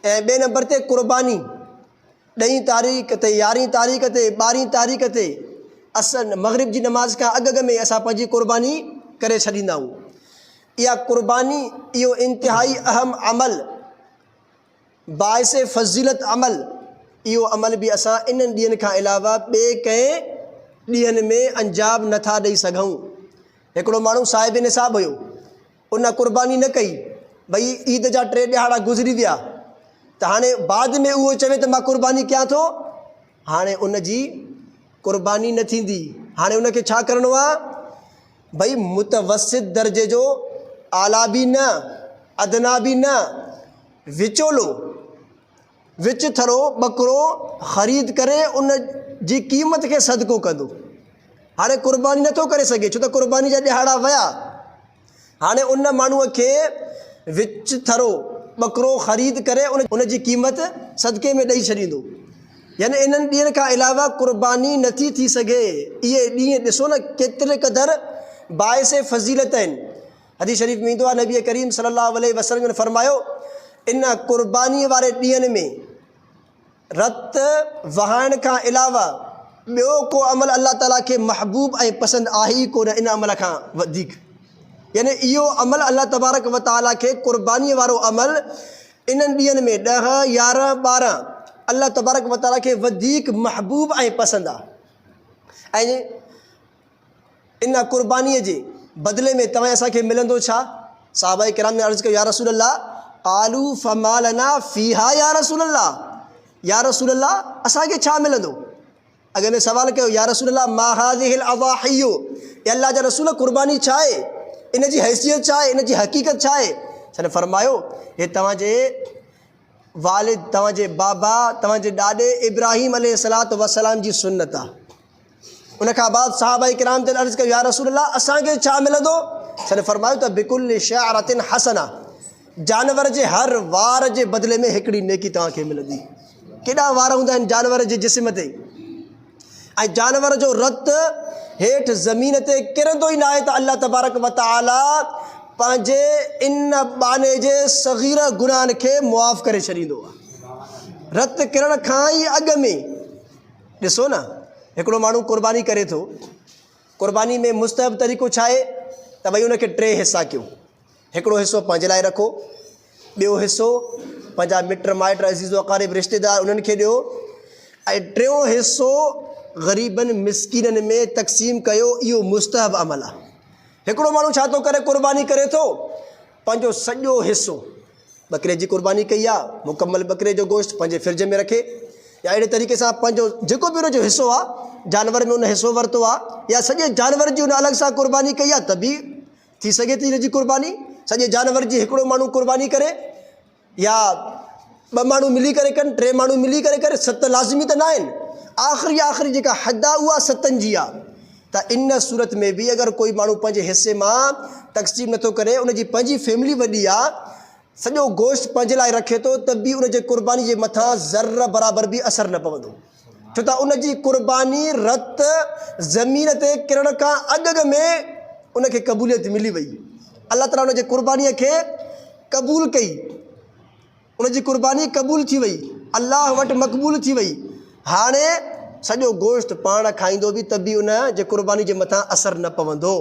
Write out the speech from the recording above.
ॿिए नंबर ते क़ुर्बानी 10 तारीख़ ते 11 तारीख़ ते 12 तारीख़ ते असर मग़रिब जी नमाज़ खां अॻु में असां पंहिंजी क़ुर्बानी करे छॾींदा आहियूं। इहा क़ुर्बानी इहो इंतिहाई अहम अमल बाइसे फ़ज़ीलत अमल, इहो अमल बि असां इन्हनि ॾींहंनि खां अलावा ॿिए कंहिं ॾींहंनि में अंजाम नथा ॾेई सघूं। हिकिड़ो माण्हू साहिब निसाब हुयो, उन क़ुर्बानी न कई, भई ईद जा 3 ॾिहाड़ा गुज़री विया त हाणे बाद में उहो चवे त मां क़ुर्बानी कयां थो, हाणे उन जी क़ुर्बानी न थींदी। हाणे उनखे छा करिणो आहे, भई मुतवसित दर्जे जो, आला बि न अदना बि न, विचोलो विच थरो ॿकरो ख़रीद करे उन जी क़ीमत खे सदको कंदो। हाणे क़ुर्बानी नथो करे सघे छो त क़ुर्बानी जा ॾिहाड़ा विया। हाणे उन माण्हूअ खे विच थरो ॿकरो ख़रीद करे उन जी क़ीमत सदके में ॾेई छॾींदो। यानी इन्हनि ॾींहंनि खां अलावा क़ुर्बानी नथी थी सघे। इहे ॾींहं ॾिसो न केतिरे क़दुरु बाइसे फ़ज़ीलत आहिनि। हदीस शरीफ़ में ईंदो आहे, नबी करीम सल्लल्लाहु अलैहि वसल्लम ने फरमायो, इन क़ुर्बानी वारे ॾींहंनि में रत वहाइण खां अलावा ॿियो को अमल अल्लाह ताला खे महबूब ऐं पसंदि आहे ई कोन इन अमल खां वधीक। यानी इहो अमल अल्लाह तबारक व ताला खे क़ुर्बानीअ वारो अमल इन्हनि ॾींहंनि में 10, 11, 12 अल्लाह तबारक व ताला खे वधीक महबूब ऐं पसंदि आहे। ऐं इन क़ुर्बानीअ जे बदिले में तव्हां असांखे मिलंदो छा? सहाबा किराम ने अर्ज़ु कयो, या रसूल अल्लाह, क़ालू फमा लना फ़ीहा या रसूल अल्लाह, या रसूल अल्लाह असांखे छा मिलंदो? अॻे में सवाल कयो, या रसूल अल्लाह मा हाज़िहिल अज़ाहियु, या अल्लाह जा रसूल क़ुर्बानी छा आहे, इन जी हैसियत छा आहे, इन जी हक़ीक़त छा आहे? छा फरमायो, हे तव्हांजे वालिद, तव्हांजे बाबा, तव्हांजे ॾाॾे इब्राहिम अलैहिस्सलातु वस्सलाम जी सुन्नत आहे। उन खां बाद सहाबा किराम ते अर्ज़ु कयो, या रसूल अल्लाह असांखे छा मिलंदो? छा फरमायो त बिकुल शअरतिन हसना, जानवर जे हर वार जे बदिले में हिकिड़ी नेकी तव्हांखे मिलंदी। केॾा वार हूंदा आहिनि जानवर जे जिस्म ते, ऐं जानवर जो रत हेठि ज़मीन ते किरंदो ई न आहे त अल्लाह तबारक व ताला पंहिंजे इन बाने जे सग़ीर गुनाहनि खे मुआफ़ करे छॾींदो आहे। रत किरण खां ई अॻु में ॾिसो न, हिकिड़ो माण्हू क़ुर्बानी करे थो, क़ुर्बानी में मुस्तहब तरीक़ो छा आहे त भई उनखे 3 हिसा कयो। हिकिड़ो हिसो पंहिंजे लाइ रखो, ॿियो हिसो पंहिंजा मिट माइट अज़ीज़ अक़ारिब रिश्तेदार उन्हनि खे ॾियो, ऐं 3हों हिसो ग़रीबनि मिसकीननि में तक़सीम कयो। इहो मुस्तहब अमल आहे। हिकिड़ो माण्हू छा थो करे, क़ुर्बानी करे थो, पंहिंजो सॼो हिसो, ॿकरे जी क़ुर्बानी कई आहे, मुकमल ॿकरे जो गोश्त पंहिंजे फ्रिज में रखे, या अहिड़े तरीक़े सां पंहिंजो जेको बि उनजो हिसो आहे जानवर में उन हिसो वरितो आहे, या सॼे जानवर जी उन अलॻि सां क़ुर्बानी कई आहे, त बि थी सघे थी हिनजी क़ुर्बानी। सॼे जानवर जी हिकिड़ो माण्हू क़ुर्बानी करे, या 2 माण्हू मिली करे कनि, 3 माण्हू मिली करे करे, 7 लाज़मी त न आहिनि। आख़िरी जेका हद आहे उहा 7 जी आहे। त इन सूरत में बि अगरि कोई माण्हू पंहिंजे हिसे मां तक़सीम नथो करे, उनजी पंहिंजी फैमिली वॾी आहे, सॼो गोश्त पंहिंजे लाइ रखे थो, त बि उनजे क़ुर्बानी जे मथां ज़र्र बराबरि बि असरु न पवंदो, छो त उनजी क़ुर्बानी रत ज़मीन ते किरण खां अॻु में उनखे क़बूलियत मिली वई। अल्लाह ताला उनजे क़ुर्बानीअ खे क़बूल कई, उनजी क़ुर्बानी क़बूल थी वई, अल्लाह वटि मक़बूल थी वई। हाणे सॼो गोश्त पाण खाईंदो बि त बि उन जे क़ुर्बानी जे मथां असरु न पवंदो।